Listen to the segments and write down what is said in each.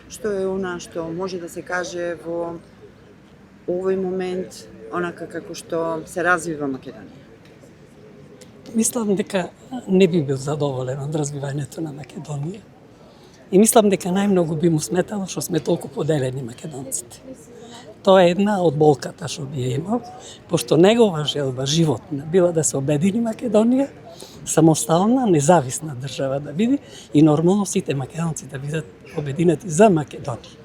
Што е она што може да се каже во овој момент, онака како што се развива Македонија? Мислам дека не би бил задоволен од развивањето на Македонија. И мислам дека најмногу би му сметало што сме толку поделени македонците. Тоа е една од болката што би имал, пошто негова желба животна била да се обедини Македонија, самостална, независна држава да биде и нормално сите македонци да бидат обединети за Македонија.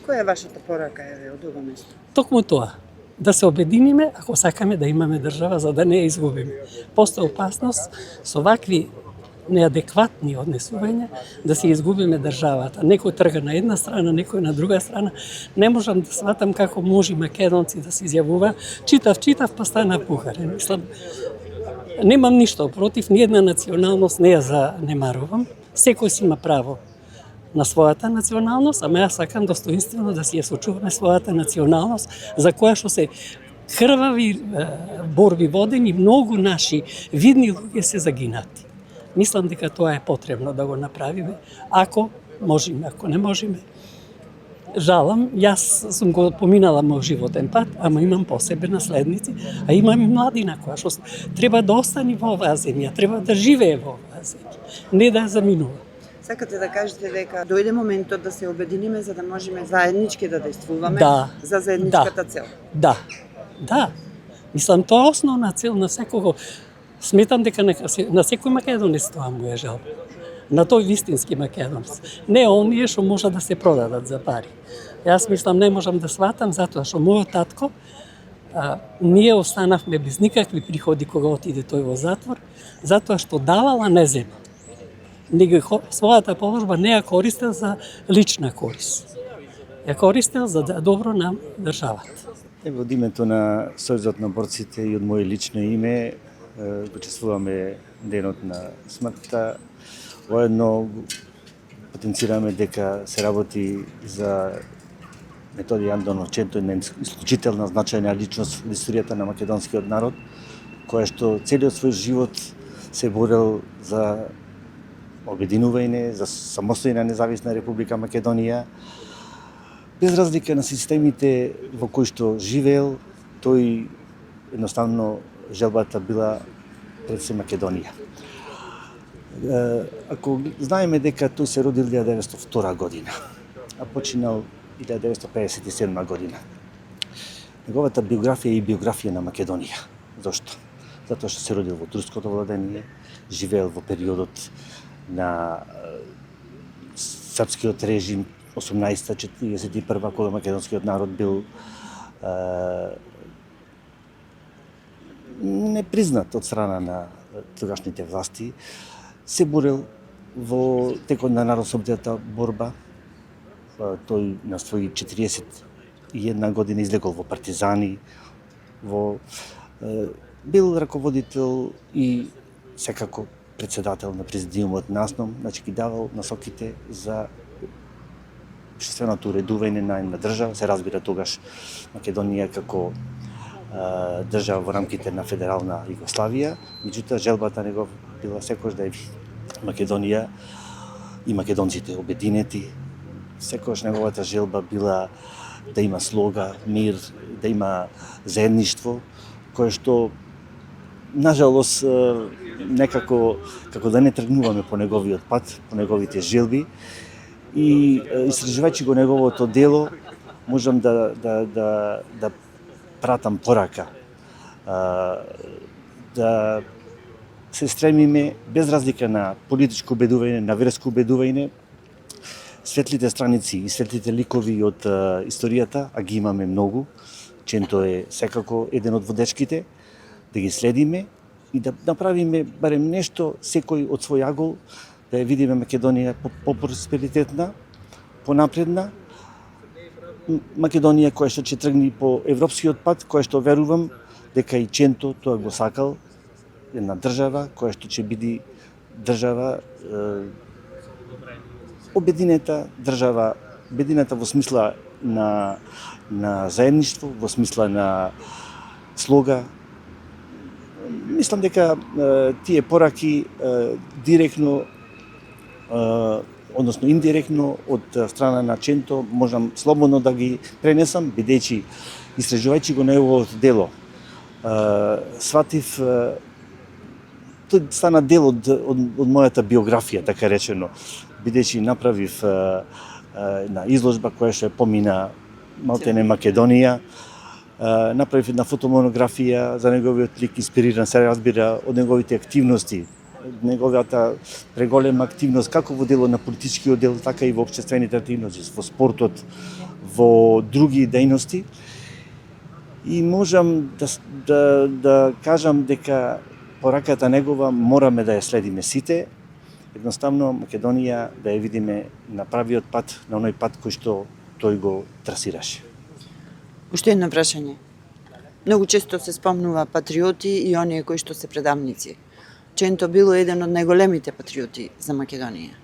Која е вашата порака од ова место? Токму тоа, да се обединиме ако сакаме да имаме држава за да не ја изгубиме. Постои опасност со вакви неадекватни однесувања да се изгубиме државата. Некој трга на една страна, некој на друга страна. Не можам да сватам како може македонци да се изјавува читав па стана пухарен. Мислам, немам ништо против, ни една националност не ја занемарувам. Секој си има право на својата националност, ама јас сакам достоинствено да си ја сочуваме својата националност, за која што се крвави борби водени, многу наши видни луѓе се загинати. Мислам дека тоа е потребно да го направиме, ако можеме, ако не можеме. Жалам, јас сум го поминала мој животен пат, ама имам по себе наследници, а имам и младина која што треба да остане во оваа земја, треба да живее во оваа земја, не да ја заминува. Сакате да кажете дека дојде моментот да се обединиме за да можеме заеднички да действуваме за заедничката цел? Да. Мислам, тоа е основна цел на секого. Сметам дека на секој македонец тоа му е жал. На тој вистински македонец. Не оние што може да се продадат за пари. Јас мислам, не можам да сватам затоа што мојот татко, ние останавме без никакви приходи кога отиде тој во затвор, затоа што давала не зема. Својата положба не ја користел за лична корист. Ја користел за добро на државата. Од името на Сојузот на борците и од моје лично име го чествуваме денот на смртта. Воедно потенцираме дека се работи за Методи Андонов Ченто, една исклучителна значајна личност во историјата на македонскиот народ, која што целиот свој живот се борел за обединување, за самостојна независна Република Македонија. Без разлика на системите во кои што живеел, тој едноставно желбата била пред се Македонија. Ако знаеме дека тој се родил 1902 година, а починал 1957 година. Неговата биографија е и биографија на Македонија. Зошто? Затоа што се родил во турското владење, живеел во периодот на српскиот режим 1841 кога македонскиот народ бил непризнат од страна на тогашните власти, се борел во текот на народослободната борба. Тој на своји 41 година излегол во партизани, бил раководител и секако председател на президиумот НАСНОМ, значи ги давал насоките за общественото уредување на една држава. Се разбира тогаш Македонија како држава во рамките на федерална Југославија, меѓутоа желбата негов била секојаш да е Македонија и македонците обединети. Секојаш неговата желба била да има слога, мир, да има заедништво, кое што нажалост некако како да не тргнуваме по неговиот пат, по неговите желби. И истражувајќи го неговото дело, можам да пратам порака, да се стремиме без разлика на политичко убедување, на верско убедување, светлите страници и светлите ликови од историјата, а ги имаме многу. Ченто е секако еден од водечките, да ги следиме и да направиме барем нешто секој од свој агол, да ја видиме Македонија по-просперитетна, понапредна, Македонија која што ќе тргне по европскиот пат, која што верувам дека и Ченто тоа го сакал, една држава која што ќе биде држава обединета држава, обединета во смисла на заедништво, во смисла на слога. Мислам дека тие пораки директно односно индиректно од страна на Ченто, можам слободно да ги пренесам, бидејќи истражувајќи го неговото дело, сватив тој стана дел од мојата биографија, така речено, бидејќи направив на изложба која што помина малтене Македонија, направив една фотомонографија за неговиот лик, инспириран се разбира од неговите активности, неговата преголема активност како во дело на политичкиот дел, така и во општествените активности, во спортот, во други дејности. И можам да кажам дека пораката негова мораме да ја следиме сите, едноставно Македонија да ја видиме на правиот пат, на оној пат кој што тој го трасираше. Уште едно прашање. Многу често се спомнува патриоти и оние кои што се предавници. Ченто било еден од најголемите патриоти за Македонија.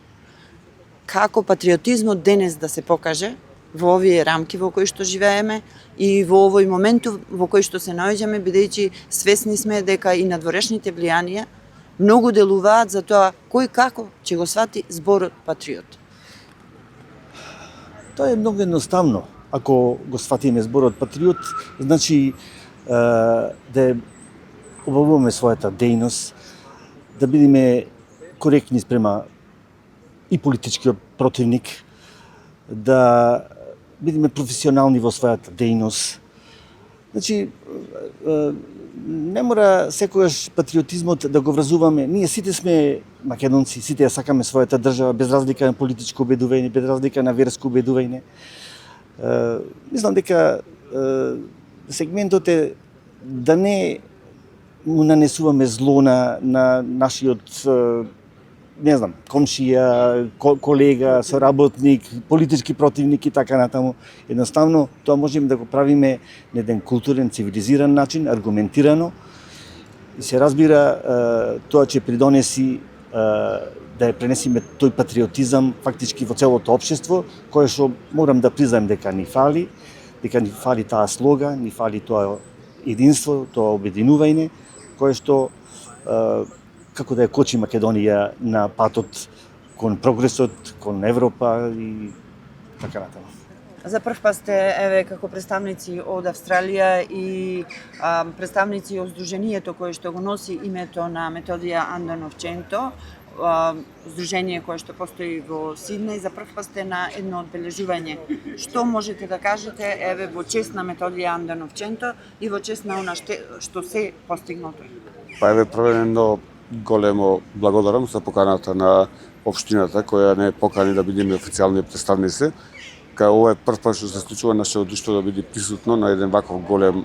Како патриотизмот денес да се покаже во овие рамки во кои што живееме и во овој момент во кој што се наоѓаме, бидејќи свесни сме дека и надворешните влијанија многу делуваат за тоа кој како ќе го свати зборот патриот. Тоа е многу едноставно. Ако го сватиме зборот патриот, значи да обавуваме својата дејност, да бидеме коректни спрема и политичкиот противник, да бидеме професионални во својата дејност. Значи, не мора секогаш патриотизмот да го вразуваме. Ние сите сме македонци, сите ја сакаме својата држава, без разлика на политичко убедување, без разлика на верско убедување. Мислам дека сегментот е да не му нанесуваме зло на нашиот не знам, комшија, колега, соработник, политички противник и така натаму. Едноставно, тоа можеме да го правиме на еден културен, цивилизиран начин, аргументирано. И се разбира, тоа ќе придонеси да ја пренесиме тој патриотизам фактички во целото општество, кое што морам да признаем дека ни фали таа слога, ни фали тоа единство, тоа обединување, кое што како да ја кочи Македонија на патот кон прогресот, кон Европа и така натаму. За прв пат сте како представници од Австралија и представници од Сдруженијето кое што го носи името на Методија Анданов Ченто, здружение кое што постои во Сиднеј. За прв пат сте на едно одбележување. Што можете да кажете во чест на Методија Анданов Ченто и во чест на она што се постигнато? Па првено големо благодарам за поканата на општината која не покани да бидеме официјални представници. Кај ова е прв пат што се случува нашето друштво да биде присутно на еден ваков голем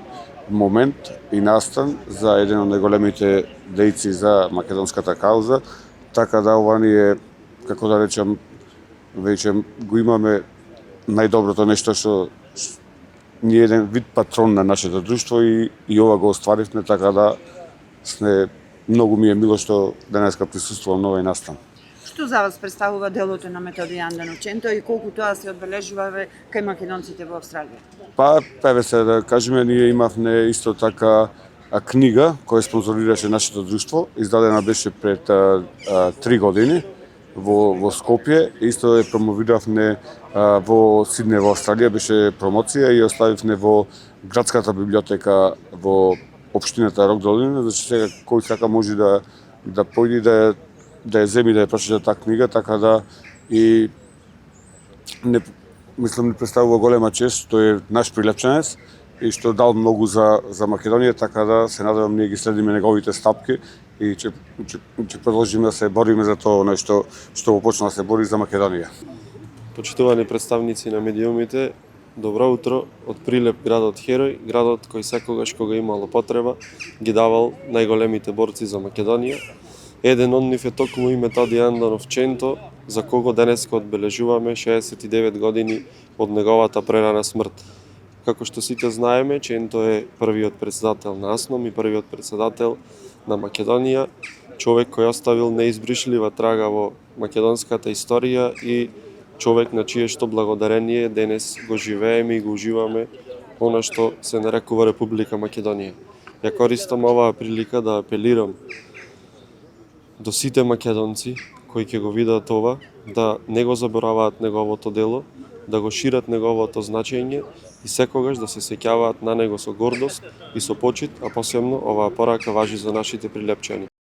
момент и настан за еден од најголемите дејци за македонската кауза, така да ова ни е, како да речем, веќе го имаме најдоброто нешто што ни е еден вид патрон на нашето друштво и ова го остваривме, така да сме многу ми е мило што денеска присуствувам на овој настан. Што за вас представува делото на Методија Анданов Ченто и колку тоа се одбележува кај македонците во Австралија? Па, се да кажеме, ние имавме исто така книга која спонзорираше нашето друштво, издадена беше пред 3 години во Скопје, исто ја промовиравме во Сиднеј во Австралија, беше промоција и оставивме во градската библиотека во општината Рок Долина, значи сега кој сака може да појде да ја земи да ја прочита таа книга, така да и мислам не представува голема чест, тој е наш прилепченец и што дал многу за Македонија, така да се надевам ние ги следиме неговите стапки и ќе продолжиме да се бориме за тоа нешто што го почна да се бори за Македонија. Почитувани представници на медиумите, добро утро од Прилеп, градот Херој, градот кој секогаш кога имало потреба ги давал најголемите борци за Македонија. Еден од нив е токму и Методија Анданов Ченто, за кого денеска одбележуваме 69 години од неговата прерана смрт. Како што сите знаеме, Ченто е првиот председател на АСНОМ и првиот председател на Македонија, човек кој оставил неизбришлива трага во македонската историја и човек на чие што благодарение денес го живееме и го уживаме она што се нарекува Република Македонија. Ја користам оваа прилика да апелирам до сите македонци кои ќе го видат ова, да не го забораваат неговото дело, да го шират неговото значење и секогаш да се сеќаваат на него со гордост и со почит, а посебно оваа порака важи за нашите Прилепчани.